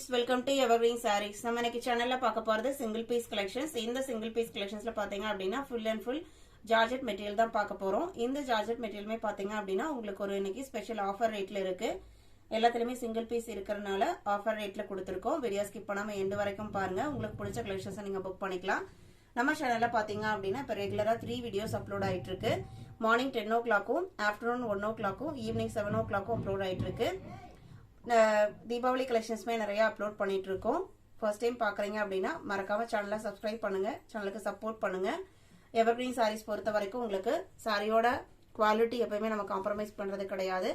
friends, welcome to Evergreen Sarees. நம்ம இன்னைக்கு சேனல்ல பார்க்க போறது single piece collections. இந்த single piece collectionsல பாத்தீங்க அப்படினா full and full Georgette material தான் பார்க்க போறோம். இந்த Georgette materialமே பாத்தீங்க அப்படினா உங்களுக்கு ஒரு இன்னைக்கு ஸ்பெஷல் ஆஃபர் ரேட்ல இருக்கு. எல்லாத்துலயுமே single piece இருக்கறனால ஆஃபர் ரேட்ல கொடுத்திருக்கோம். வீடியோ ஸ்கிப் பண்ணாம எண்ட் வரைக்கும் பாருங்க. உங்களுக்கு பிடிச்ச collections நீங்க புக் பண்ணிக்கலாம். நம்ம சேனல்ல பாத்தீங்க அப்படினா இப்ப ரெகுலரா 3 வீடியோஸ் அப்லோட் ஆயிட்டு இருக்கு. Morning 10 o'clock, afternoon 1 o'clock, evening 7 o'clock upload ஆயிட்டு இருக்கு. Deepavali collections में நிறைய அப்லோட் பண்ணிட்டு இருக்கோம். ஃபர்ஸ்ட் டைம் பார்க்கறீங்க அப்படினா மறக்காம சேனலை சப்ஸ்கிரைப் பண்ணுங்க, சேனலுக்கு சப்போர்ட் பண்ணுங்க. எவர்கிரீன் சாரீஸ் பொறுத்த வரைக்கும் உங்களுக்கு சாரியோட குவாலிட்டி எப்பவுமே நம்ம காம்ப்ரமைஸ் பண்றது கிடையாது.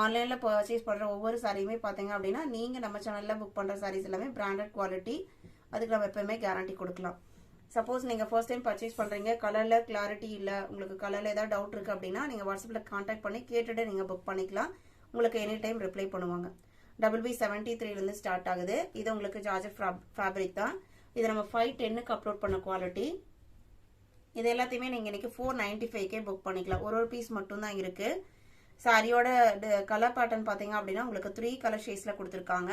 ஆன்லைன்ல பர்ச்சேஸ் பண்ற ஒவ்வொரு சாரியுமே பாத்தீங்க அப்படினா நீங்க நம்ம சேனல்ல புக் பண்ற சாரீஸ் எல்லாமே பிராண்டட் குவாலிட்டி, அதுக்கு நம்ம எப்பவுமே கேரண்டி கொடுக்கலாம். சப்போஸ் நீங்க ஃபர்ஸ்ட் டைம் பர்ச்சேஸ் பண்றீங்க, கலர்ல கிளாரிட்டி இல்ல, உங்களுக்கு கலர்ல ஏதாவது டவுட் இருக்கு அப்படினா நீங்க வாட்ஸ்அப்ல கான்டாக்ட் பண்ணி கேட்டுட்டு நீங்க புக் பண்ணிக்கலாம். உங்களுக்கு எனி டைம் ரிப்ளை பண்ணுவாங்க. BB73 ல இருந்து ஸ்டார்ட் ஆகுது. இது உங்களுக்கு ஜார்ஜெட் ஃபேப்ரிக் தான். இது நம்ம 510க்கு அப்லோட் பண்ண குவாலிட்டி. இது எல்லாத்தையுமே நீங்க இன்னைக்கு 495க்கே புக் பண்ணிக்கலாம். ஒரு பீஸ் மட்டும் தான் இருக்கு. சாரியோட கலர் பேட்டர்ன் பாத்தீங்க அப்படின்னா உங்களுக்கு 3 கலர் ஷேட்ஸ்ல கொடுத்திருக்காங்க.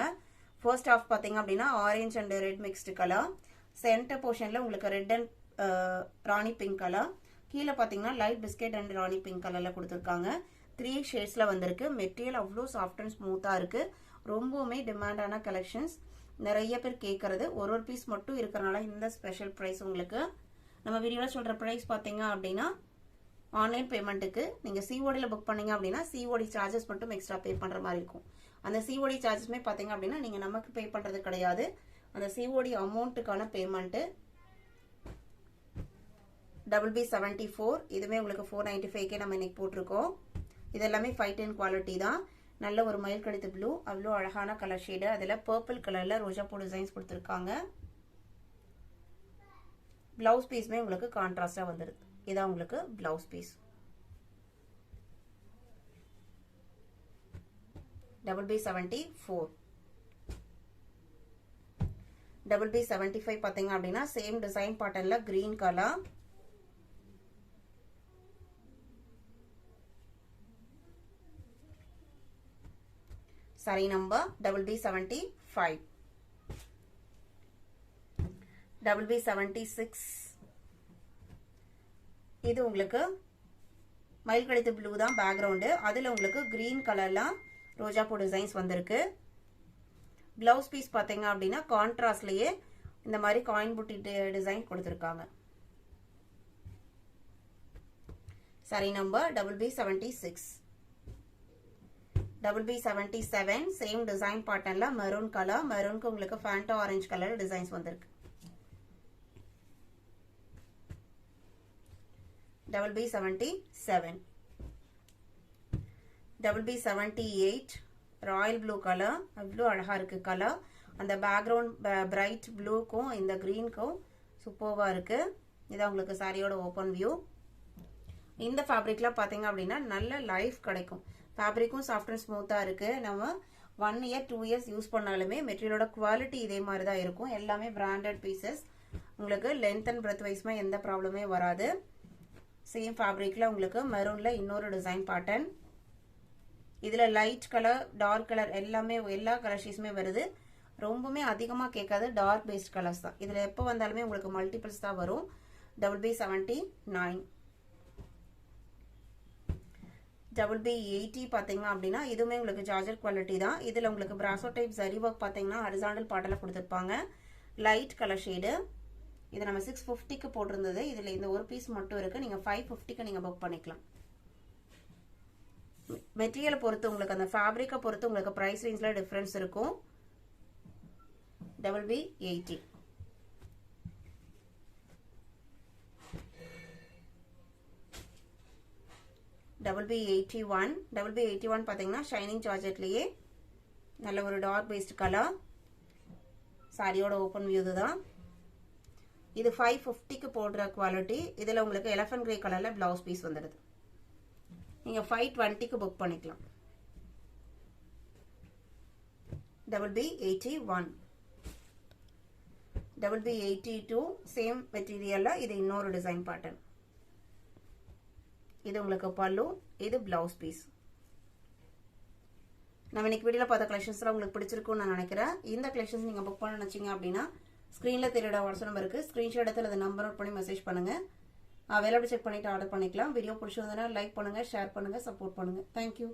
ஃபர்ஸ்ட் ஹாஃப் பாத்தீங்க அப்படின்னா orange and red mixed colour. Centre போர்ஷன்ல உங்களுக்கு red and rani pink colour. கீழே பாத்தீங்கன்னா light biscuit and rani pink கலர்ல கொடுத்திருக்காங்க. 3 ஷேட்ஸ்ல வந்திருக்கு. மெட்டீரியல் அவ்வளோ சாஃப்ட் அண்ட் ஸ்மூத்தா இருக்கு. ரொம்பவுமே டிமாண்டான கலெக்ஷன்ஸ். நிறைய பேர் கேட்கறது. ஒரு பீஸ் மட்டும் இருக்கறனால இந்த ஸ்பெஷல் பிரைஸ் உங்களுக்கு. நம்ம வீடியோல சொல்ற பிரைஸ் பாத்தீங்க அப்படின்னா ஆன்லைன் பேமெண்ட்டுக்கு நீங்க சிஓடில புக் பண்ணீங்க அப்படின்னா சிஓடி சார்ஜஸ் மட்டும் எக்ஸ்ட்ரா பே பண்ற மாதிரி இருக்கும். அந்த சிஓடி சார்ஜஸ்மே பாத்தீங்க அப்படின்னா நீங்க நமக்கு பே பண்றது கிடையாது. அந்த சிஓடி அமௌண்ட்டுக்கான பேமெண்ட் BB74. இதுவே உங்களுக்கு 495க்கே நம்ம இன்னைக்கு போட்டிருக்கோம். இது எல்லாமே 510 குவாலிட்டி தான். நல்ல ஒரு மயில் கடித்து ப்ளூ, அவ்வளோ அழகான கலர் ஷேடு. அதில் பர்பிள் கலர்ல ரோஜா பூ டிசைன்ஸ் கொடுத்துருக்காங்க. பிளவுஸ் பீஸ்மே உங்களுக்கு கான்ட்ராஸ்டா வந்துருது. இதான் உங்களுக்கு பிளவுஸ் பீஸ். BB74. BB75 பாத்தீங்க அப்படின்னா சேம் டிசைன் பேட்டர்ன்ல green colour. Saree number BB75. BB76. இது உங்களுக்கு மயில் கடித்து ப்ளூ தான் பேக்ரவுண்டு. அதுல உங்களுக்கு கிரீன் கலர்ல ரோஜா பூ டிசைன்ஸ் வந்திருக்கு. பிளவுஸ் பீஸ் பாத்தீங்க அப்படின்னா கான்ட்ராஸ்ட்லயே இந்த மாதிரி காயின் புட்டி டிசைன் கொடுத்திருக்காங்க. Saree number BB76. BB77 same design பேட்டர்ன்ல மெரூன் கலர். மெரூனுக்கு உங்களுக்கு ஃபேண்டா ஆரஞ்சு கலர் டிசைன்ஸ் வந்திருக்கு. BB77. BB78 Royal blue colour. அவ்வளோ அழகா இருக்கு கலர். அந்த பேக்ரவுண்ட் பிரைட் ப்ளூக்கும் இந்த கிரீனுக்கும் சூப்பர்வா இருக்கு. இதான் உங்களுக்கு சாரியோட ஓப்பன் வியூ. இந்த ஃபேப்ரிக்ல பாத்தீங்க அப்படின்னா நல்ல லைஃப் கிடைக்கும். ஃபேப்ரிக்கும் சாஃப்ட் அண்ட் ஸ்மூத்தா இருக்கு. நம்ம 1 இயர் 2 இயர்ஸ் யூஸ் பண்ணாலுமே மெட்டீரியலோட குவாலிட்டி இதே மாதிரி தான் இருக்கும். எல்லாமே பிராண்டட் பீசஸ். உங்களுக்கு லென்த் அண்ட் பிரெத் வைஸ்மே எந்த ப்ராப்ளமே வராது. சேம் ஃபேப்ரிக்ல உங்களுக்கு மெரூன்ல இன்னொரு டிசைன் பேட்டர்ன். இதுல லைட் கலர், டார்க் கலர் எல்லாமே எல்லா கலர் ஷீட்ஸுமே வருது. ரொம்பவுமே அதிகமா கேட்காது டார்க் பேஸ்ட் கலர்ஸ் தான். இதுல எப்போ வந்தாலுமே உங்களுக்கு மல்டிபிள்ஸ் தான் வரும். BB79. BB80 பாத்தீங்க அப்படின்னா இதுவுமே உங்களுக்கு ஜார்ஜெட் குவாலிட்டி தான். இதுல உங்களுக்கு பிராசோ டைப் ஜரி ஒர்க் பாத்தீங்கன்னா ஹரிசாண்டல் பாட்டர்ல கொடுத்திருப்பாங்க. Light colour shade. இது நம்ம 650க்கு போட்டிருந்தது. இதுல இந்த ஒரு பீஸ் மட்டும் இருக்கு. நீங்க 550க்கு நீங்க புக் பண்ணிக்கலாம். மெட்டீரியல் பொறுத்து உங்களுக்கு அந்த ஃபேப்ரிக்கை பொறுத்து உங்களுக்கு பிரைஸ் ரேஞ்ச்ல டிஃபரன்ஸ் இருக்கும். BB80. BB81. BB81 பாத்தீங்கன்னா ஷைனிங் ஜார்ஜெட்லயே நல்ல ஒரு டார்க் பேஸ்ட் கலர். சாரியோட ஓபன் வியூ தான். இது 550க்கு போடுற குவாலிட்டி. இதுல உங்களுக்கு எலிஃபண்ட் கிரே கலர்ல பிளவுஸ் பீஸ் வந்துடுது. நீங்க 520க்கு புக் பண்ணிக்கலாம். BB81. BB82 சேம் மெட்டீரியல்ல இது இன்னொரு டிசைன் பேட்டர்ன். இது உங்களுக்கு பல்லு, இது பிளவுஸ் பீஸ். நம்ம இன்னைக்கு வீடியோல பார்த்த கலெக்ஷன்ஸ்லாம் உங்களுக்கு பிடிச்சிருக்கும்னு நான் நினைக்கிறேன். இந்த கலெக்ஷன்ஸ் நீங்க புக் பண்ண நினைச்சீங்க அப்படின்னா ஸ்கிரீன்ல தெரியற வாட்ஸ்அப் நம்பருக்கு ஸ்கிரீன்ஷாட் எடுத்து அந்த நம்பர் நோட் பண்ணி மெசேஜ் பண்ணுங்க. அவைலபிள் செக் பண்ணிட்டு ஆர்டர் பண்ணிக்கலாம். வீடியோ பிடிச்சிருந்தா லைக் பண்ணுங்க, ஷேர் பண்ணுங்க, சப்போர்ட் பண்ணுங்க. Thank you.